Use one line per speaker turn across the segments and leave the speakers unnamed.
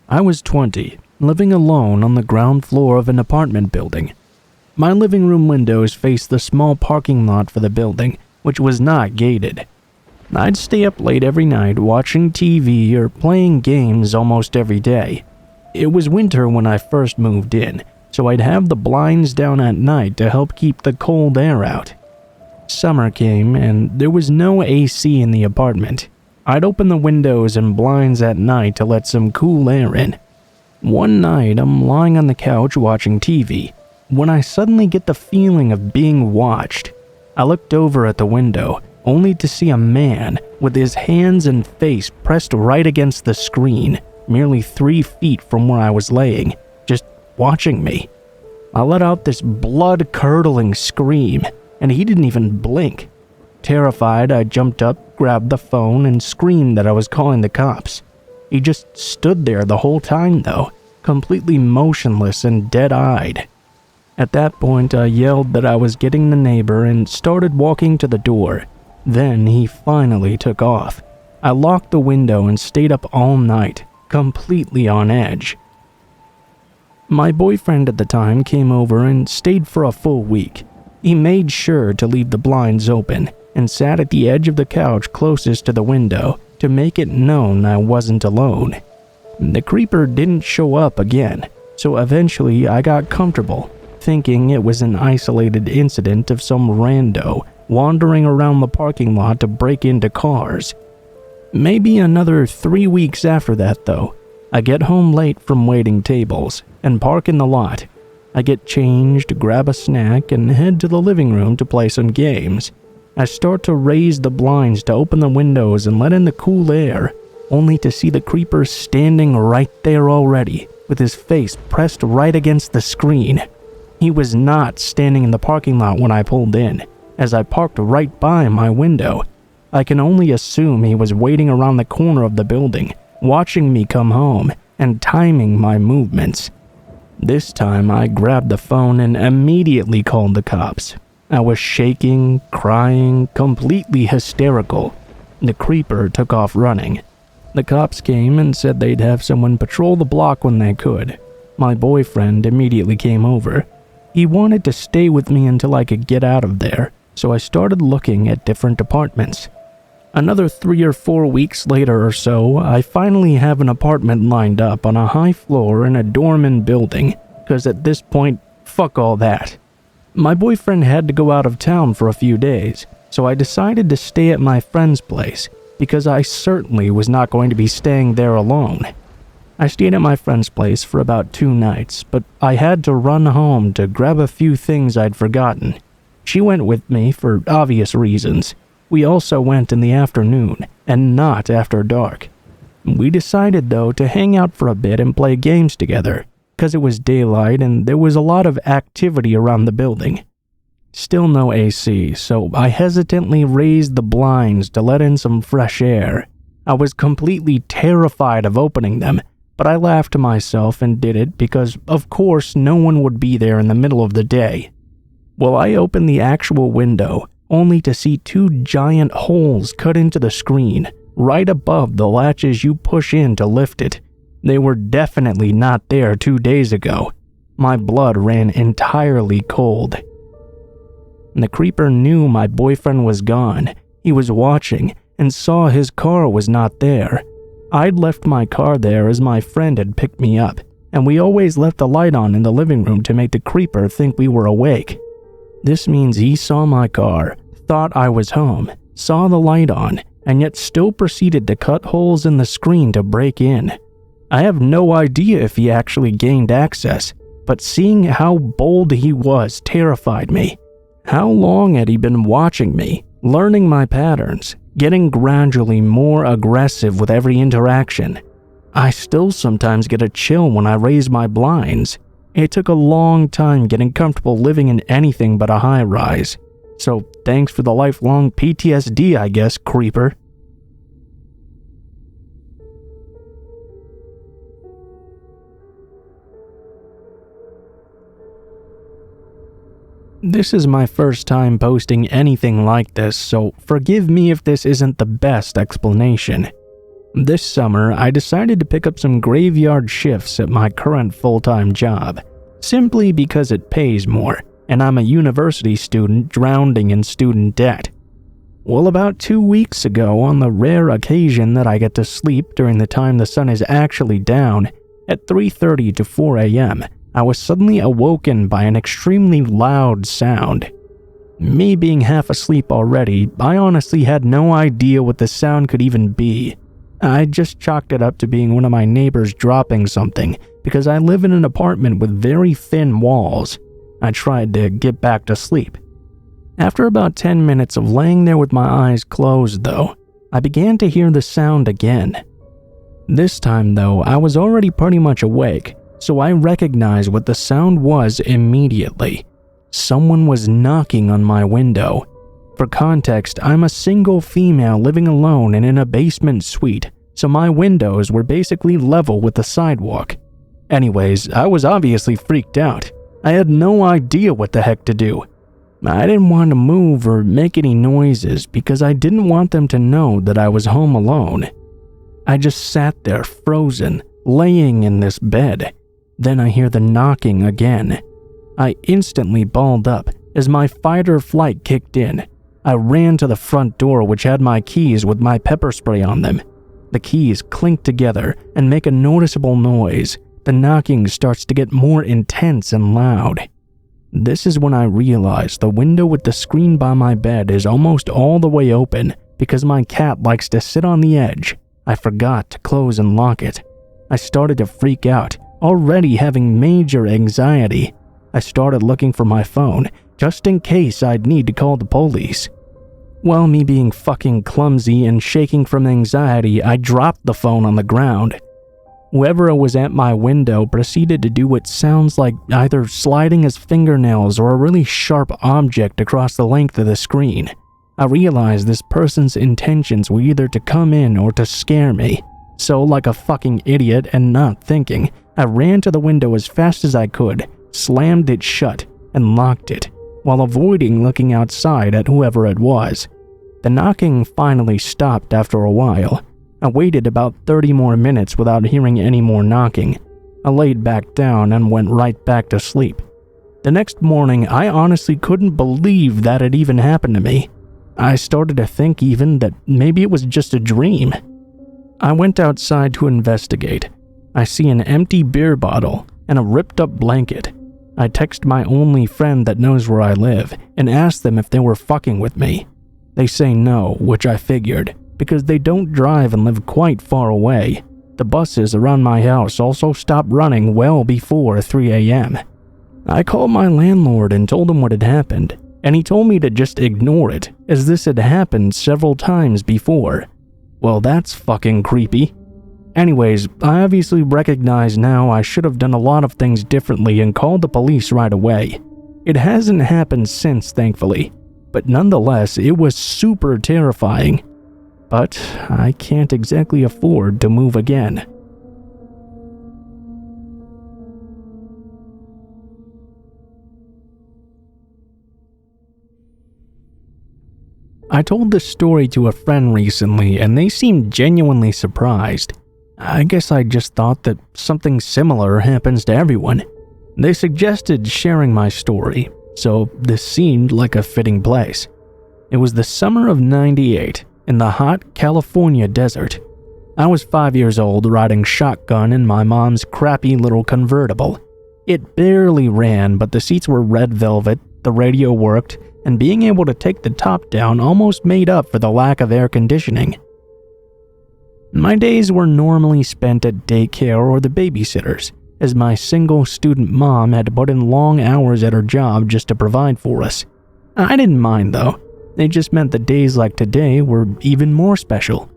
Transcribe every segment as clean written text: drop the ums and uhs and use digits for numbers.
I was 20, living alone on the ground floor of an apartment building. My living room windows faced the small parking lot for the building, which was not gated. I'd stay up late every night watching TV or playing games almost every day. It was winter when I first moved in, so I'd have the blinds down at night to help keep the cold air out. Summer came and there was no AC in the apartment. I'd open the windows and blinds at night to let some cool air in. One night, I'm lying on the couch watching TV when I suddenly get the feeling of being watched. I looked over at the window, only to see a man with his hands and face pressed right against the screen, merely 3 feet from where I was laying, just watching me. I let out this blood-curdling scream, and he didn't even blink. Terrified, I jumped up, grabbed the phone, and screamed that I was calling the cops. He just stood there the whole time, though, completely motionless and dead-eyed. At that point, I yelled that I was getting the neighbor and started walking to the door. Then he finally took off. I locked the window and stayed up all night, completely on edge. My boyfriend at the time came over and stayed for a full week. He made sure to leave the blinds open and sat at the edge of the couch closest to the window to make it known I wasn't alone. The creeper didn't show up again, so eventually I got comfortable, thinking it was an isolated incident of some rando wandering around the parking lot to break into cars. Maybe another 3 weeks after that, though, I get home late from waiting tables and park in the lot. I get changed, grab a snack, and head to the living room to play some games. I start to raise the blinds to open the windows and let in the cool air, only to see the creeper standing right there already, with his face pressed right against the screen. He was not standing in the parking lot when I pulled in, as I parked right by my window. I can only assume he was waiting around the corner of the building, watching me come home, and timing my movements. This time I grabbed the phone and immediately called the cops. I was shaking, crying, completely hysterical. The creeper took off running. The cops came and said they'd have someone patrol the block when they could. My boyfriend immediately came over. He wanted to stay with me until I could get out of there, so I started looking at different apartments. Another 3 or 4 weeks later or so, I finally have an apartment lined up on a high floor in a dorm building, because at this point, fuck all that. My boyfriend had to go out of town for a few days, so I decided to stay at my friend's place, because I certainly was not going to be staying there alone. I stayed at my friend's place for about 2 nights, but I had to run home to grab a few things I'd forgotten. She went with me for obvious reasons. We also went in the afternoon, and not after dark. We decided, though, to hang out for a bit and play games together, because it was daylight and there was a lot of activity around the building. Still no AC, so I hesitantly raised the blinds to let in some fresh air. I was completely terrified of opening them, but I laughed to myself and did it because, of course, no one would be there in the middle of the day. Well, I opened the actual window, only to see 2 giant holes cut into the screen, right above the latches you push in to lift it. They were definitely not there 2 days ago. My blood ran entirely cold. The creeper knew my boyfriend was gone. He was watching and saw his car was not there. I'd left my car there as my friend had picked me up, and we always left the light on in the living room to make the creeper think we were awake. This means he saw my car, thought I was home, saw the light on, and yet still proceeded to cut holes in the screen to break in. I have no idea if he actually gained access, but seeing how bold he was terrified me. How long had he been watching me, learning my patterns, getting gradually more aggressive with every interaction? I still sometimes get a chill when I raise my blinds. It took a long time getting comfortable living in anything but a high-rise. So thanks for the lifelong PTSD, I guess, creeper. This is my first time posting anything like this, so forgive me if this isn't the best explanation. This summer, I decided to pick up some graveyard shifts at my current full-time job, simply because it pays more, and I'm a university student drowning in student debt. Well, about 2 weeks ago, on the rare occasion that I get to sleep during the time the sun is actually down, at 3:30 to 4 a.m., I was suddenly awoken by an extremely loud sound. Me being half asleep already, I honestly had no idea what the sound could even be. I just chalked it up to being one of my neighbors dropping something, because I live in an apartment with very thin walls. I tried to get back to sleep. After about 10 minutes of laying there with my eyes closed, though, I began to hear the sound again. This time, though, I was already pretty much awake, so I recognized what the sound was immediately. Someone was knocking on my window. For context, I'm a single female living alone and in a basement suite, so my windows were basically level with the sidewalk. Anyways, I was obviously freaked out. I had no idea what the heck to do. I didn't want to move or make any noises because I didn't want them to know that I was home alone. I just sat there frozen, laying in this bed. Then I hear the knocking again. I instantly balled up as my fight or flight kicked in. I ran to the front door, which had my keys with my pepper spray on them. The keys clink together and make a noticeable noise. The knocking starts to get more intense and loud. This is when I realize the window with the screen by my bed is almost all the way open because my cat likes to sit on the edge. I forgot to close and lock it. I started to freak out, already having major anxiety. I started looking for my phone, just in case I'd need to call the police. While me being fucking clumsy and shaking from anxiety, I dropped the phone on the ground. Whoever was at my window proceeded to do what sounds like either sliding his fingernails or a really sharp object across the length of the screen. I realized this person's intentions were either to come in or to scare me. So, like a fucking idiot and not thinking, I ran to the window as fast as I could, slammed it shut, and locked it, while avoiding looking outside at whoever it was. The knocking finally stopped after a while. I waited about 30 more minutes without hearing any more knocking. I laid back down and went right back to sleep. The next morning, I honestly couldn't believe that it even happened to me. I started to think even that maybe it was just a dream. I went outside to investigate. I see an empty beer bottle and a ripped up blanket. I text my only friend that knows where I live and ask them if they were fucking with me. They say no, which I figured, because they don't drive and live quite far away. The buses around my house also stopped running well before 3 a.m. I called my landlord and told him what had happened, and he told me to just ignore it, as this had happened several times before. Well, that's fucking creepy. Anyways, I obviously recognize now I should have done a lot of things differently and called the police right away. It hasn't happened since, thankfully, but nonetheless, it was super terrifying. But I can't exactly afford to move again. I told this story to a friend recently and they seemed genuinely surprised. I guess I just thought that something similar happens to everyone. They suggested sharing my story, so this seemed like a fitting place. It was the summer of '98 in the hot California desert. I was 5 years old riding shotgun in my mom's crappy little convertible. It barely ran, but the seats were red velvet, the radio worked, and being able to take the top down almost made up for the lack of air conditioning. My days were normally spent at daycare or the babysitters, as my single student mom had to put in long hours at her job just to provide for us. I didn't mind though. It just meant that days like today were even more special.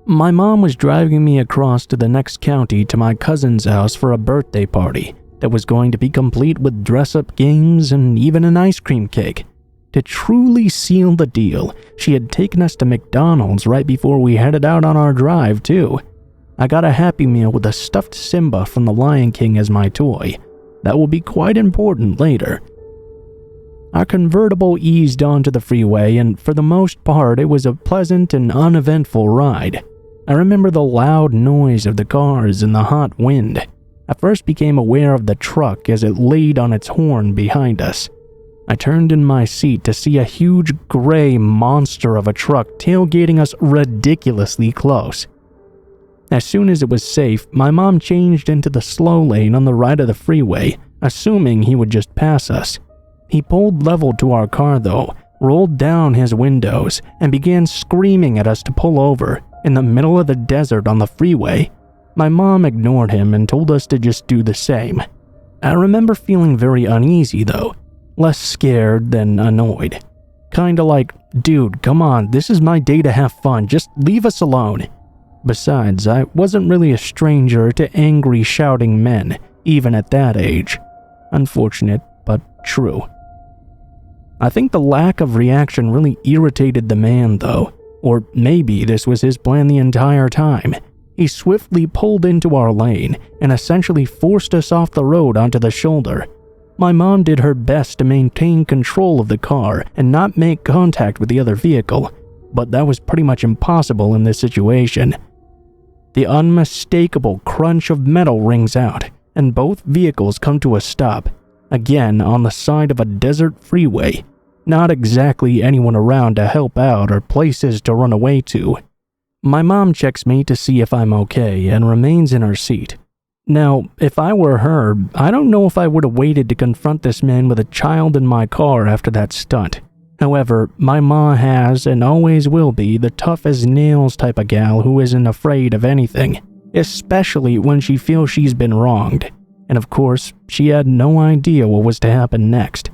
My mom was driving me across to the next county to my cousin's house for a birthday party that was going to be complete with dress-up games and even an ice cream cake. To truly seal the deal, she had taken us to McDonald's right before we headed out on our drive, too. I got a Happy Meal with a stuffed Simba from The Lion King as my toy. That will be quite important later. Our convertible eased onto the freeway, and for the most part, it was a pleasant and uneventful ride. I remember the loud noise of the cars and the hot wind. I first became aware of the truck as it laid on its horn behind us. I turned in my seat to see a huge gray monster of a truck tailgating us ridiculously close. As soon as it was safe, my mom changed into the slow lane on the right of the freeway, assuming he would just pass us. He pulled level to our car though, rolled down his windows, and began screaming at us to pull over in the middle of the desert on the freeway. My mom ignored him and told us to just do the same. I remember feeling very uneasy though, less scared than annoyed. Kinda like, dude, come on, this is my day to have fun, just leave us alone. Besides, I wasn't really a stranger to angry shouting men, even at that age. Unfortunate, but true. I think the lack of reaction really irritated the man though, or maybe this was his plan the entire time. He swiftly pulled into our lane and essentially forced us off the road onto the shoulder. My mom did her best to maintain control of the car and not make contact with the other vehicle, but that was pretty much impossible in this situation. The unmistakable crunch of metal rings out, and both vehicles come to a stop, again on the side of a desert freeway. Not exactly anyone around to help out or places to run away to. My mom checks me to see if I'm okay and remains in her seat. Now, if I were her, I don't know if I would have waited to confront this man with a child in my car after that stunt. However, my ma has and always will be the tough as nails type of gal who isn't afraid of anything, especially when she feels she's been wronged. And of course, she had no idea what was to happen next.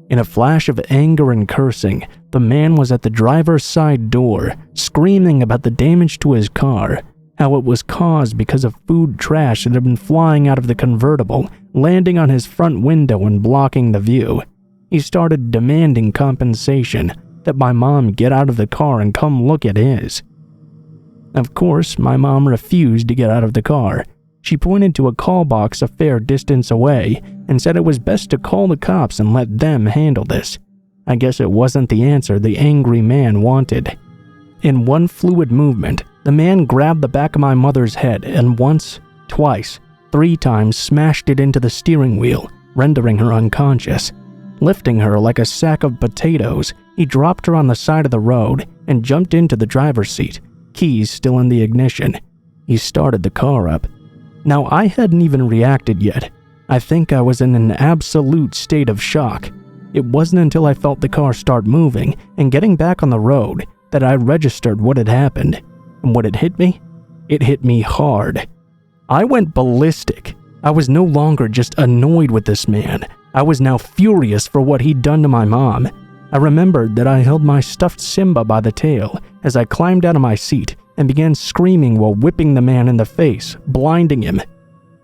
In a flash of anger and cursing, the man was at the driver's side door, screaming about the damage to his car, how it was caused because of food trash that had been flying out of the convertible, landing on his front window and blocking the view. He started demanding compensation, that my mom get out of the car and come look at his. Of course, my mom refused to get out of the car. She pointed to a call box a fair distance away and said it was best to call the cops and let them handle this. I guess it wasn't the answer the angry man wanted. In one fluid movement, the man grabbed the back of my mother's head and once, twice, 3 times smashed it into the steering wheel, rendering her unconscious. Lifting her like a sack of potatoes, he dropped her on the side of the road and jumped into the driver's seat, keys still in the ignition. He started the car up. Now, I hadn't even reacted yet. I think I was in an absolute state of shock. It wasn't until I felt the car start moving and getting back on the road that I registered what had happened. And what had hit me? It hit me hard. I went ballistic. I was no longer just annoyed with this man. I was now furious for what he'd done to my mom. I remembered that I held my stuffed Simba by the tail as I climbed out of my seat and began screaming while whipping the man in the face, blinding him.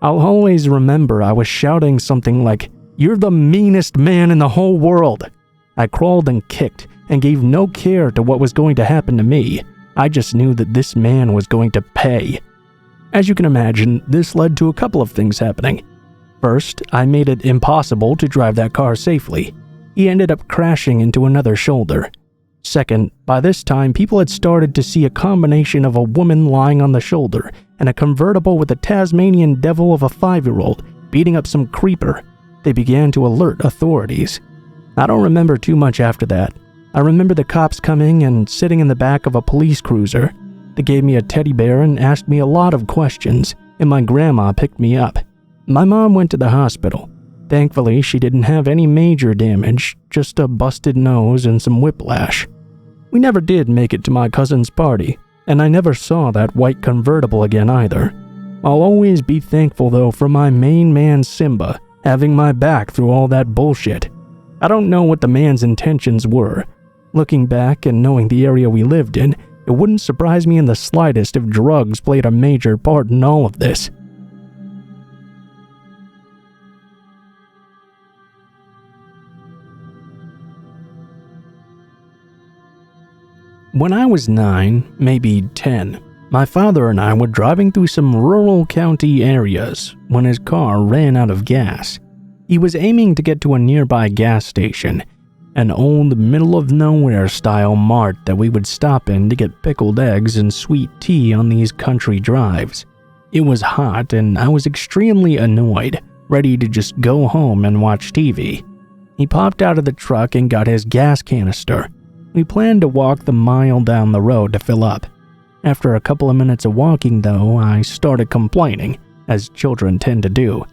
I'll always remember I was shouting something like, "You're the meanest man in the whole world." I crawled and kicked and gave no care to what was going to happen to me. I just knew that this man was going to pay. As you can imagine, this led to a couple of things happening. First, I made it impossible to drive that car safely. He ended up crashing into another shoulder. Second, by this time, people had started to see a combination of a woman lying on the shoulder and a convertible with a Tasmanian devil of a 5-year-old beating up some creeper. They began to alert authorities. I don't remember too much after that. I remember the cops coming and sitting in the back of a police cruiser. They gave me a teddy bear and asked me a lot of questions, and my grandma picked me up. My mom went to the hospital. Thankfully, she didn't have any major damage, just a busted nose and some whiplash. We never did make it to my cousin's party, and I never saw that white convertible again either. I'll always be thankful though for my main man Simba having my back through all that bullshit. I don't know what the man's intentions were. Looking back and knowing the area we lived in, it wouldn't surprise me in the slightest if drugs played a major part in all of this. When I was 9, maybe 10, my father and I were driving through some rural county areas when his car ran out of gas. He was aiming to get to a nearby gas station, an old middle-of-nowhere style mart that we would stop in to get pickled eggs and sweet tea on these country drives. It was hot and I was extremely annoyed, ready to just go home and watch TV. He popped out of the truck and got his gas canister. We planned to walk the mile down the road to fill up. After a couple of minutes of walking though, I started complaining, as children tend to do.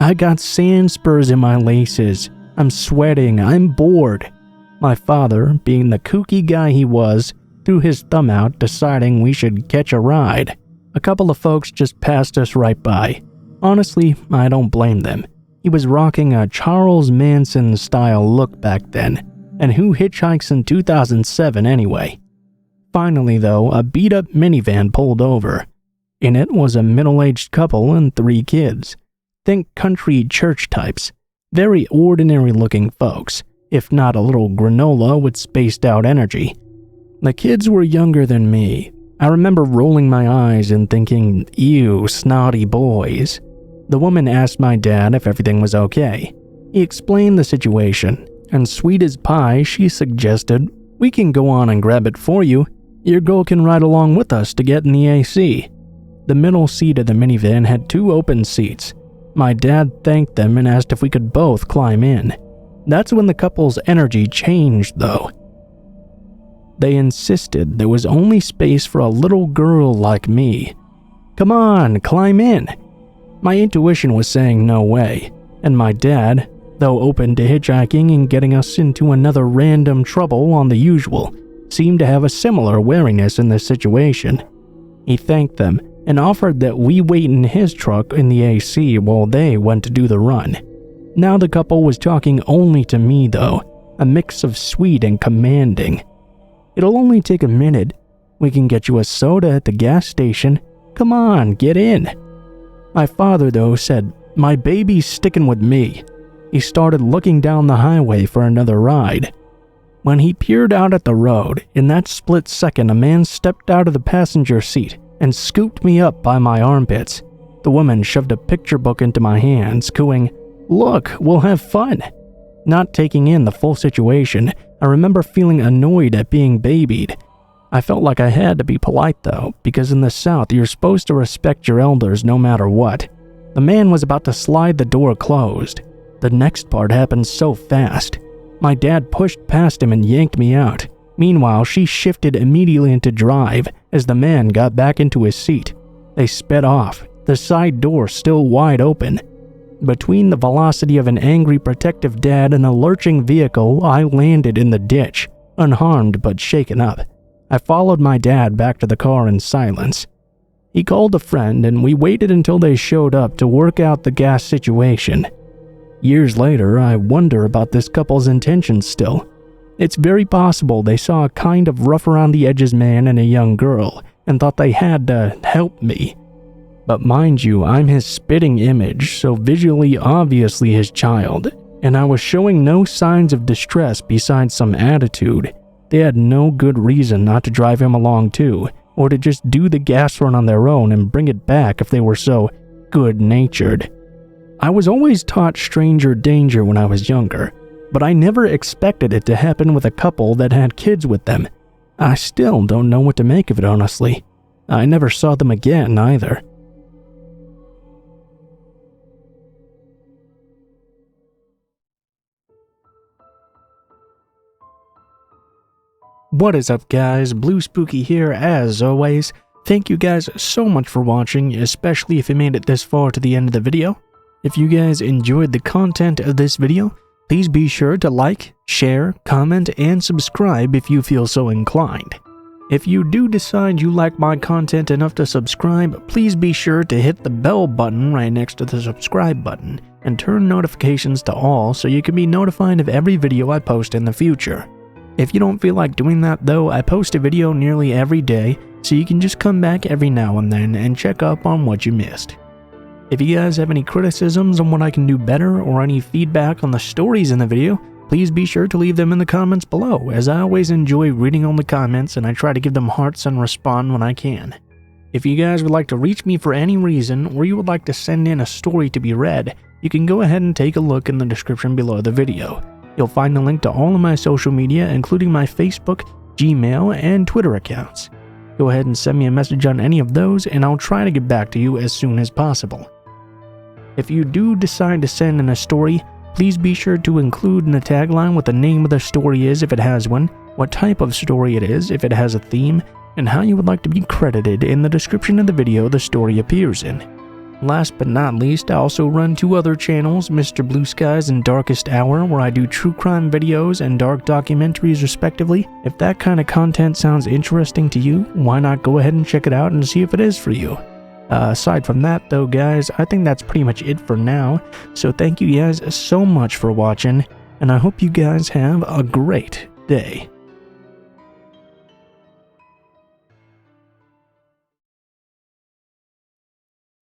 I got sand spurs in my laces. I'm sweating. I'm bored. My father, being the kooky guy he was, threw his thumb out, deciding we should catch a ride. A couple of folks just passed us right by. Honestly, I don't blame them. He was rocking a Charles Manson-style look back then, and who hitchhikes in 2007 anyway? Finally though, a beat-up minivan pulled over. In it was a middle-aged couple and 3 kids. Think country church types. Very ordinary-looking folks, if not a little granola with spaced-out energy. The kids were younger than me. I remember rolling my eyes and thinking, ew, snotty boys. The woman asked my dad if everything was okay. He explained the situation, and sweet as pie, she suggested, "We can go on and grab it for you. Your girl can ride along with us to get in the AC." The middle seat of the minivan had 2 open seats. My dad thanked them and asked if we could both climb in. That's when the couple's energy changed, though. They insisted there was only space for a little girl like me. "Come on, climb in." My intuition was saying no way, and my dad, though open to hitchhiking and getting us into another random trouble on the usual, seemed to have a similar wariness in this situation. He thanked them and offered that we wait in his truck in the AC while they went to do the run. Now the couple was talking only to me though, a mix of sweet and commanding. "It'll only take a minute. We can get you a soda at the gas station. Come on, get in." My father though said, "My baby's sticking with me." He started looking down the highway for another ride. When he peered out at the road, in that split second a man stepped out of the passenger seat and scooped me up by my armpits. The woman shoved a picture book into my hands, cooing, "Look, we'll have fun." Not taking in the full situation, I remember feeling annoyed at being babied. I felt like I had to be polite though, because in the South you're supposed to respect your elders no matter what. The man was about to slide the door closed. The next part happened so fast. My dad pushed past him and yanked me out. Meanwhile, she shifted immediately into drive as the man got back into his seat. They sped off, the side door still wide open. Between the velocity of an angry protective dad and a lurching vehicle, I landed in the ditch, unharmed but shaken up. I followed my dad back to the car in silence. He called a friend and we waited until they showed up to work out the gas situation. Years later, I wonder about this couple's intentions still. It's very possible they saw a kind of rough-around-the-edges man and a young girl and thought they had to help me. But mind you, I'm his spitting image, so visually obviously his child, and I was showing no signs of distress besides some attitude. They had no good reason not to drive him along too, or to just do the gas run on their own and bring it back if they were so good-natured. I was always taught stranger danger when I was younger, but I never expected it to happen with a couple that had kids with them. I still don't know what to make of it, honestly. I never saw them again, either. What is up, guys? Blue Spooky here, as always. Thank you guys so much for watching, especially if you made it this far to the end of the video. If you guys enjoyed the content of this video, please be sure to like, share, comment, and subscribe if you feel so inclined. If you do decide you like my content enough to subscribe, please be sure to hit the bell button right next to the subscribe button and turn notifications to all so you can be notified of every video I post in the future. If you don't feel like doing that though, I post a video nearly every day, so you can just come back every now and then and check up on what you missed. If you guys have any criticisms on what I can do better or any feedback on the stories in the video, please be sure to leave them in the comments below, as I always enjoy reading all the comments and I try to give them hearts and respond when I can. If you guys would like to reach me for any reason, or you would like to send in a story to be read, you can go ahead and take a look in the description below the video. You'll find a link to all of my social media, including my Facebook, Gmail, and Twitter accounts. Go ahead and send me a message on any of those, and I'll try to get back to you as soon as possible. If you do decide to send in a story, please be sure to include in the tagline what the name of the story is if it has one, what type of story it is if it has a theme, and how you would like to be credited in the description of the video the story appears in. Last but not least, I also run 2 other channels, Mr. Blue Skies and Darkest Hour, where I do true crime videos and dark documentaries respectively. If that kind of content sounds interesting to you, why not go ahead and check it out and see if it is for you. Aside from that though guys, I think that's pretty much it for now, so thank you guys so much for watching, and I hope you guys have a great day.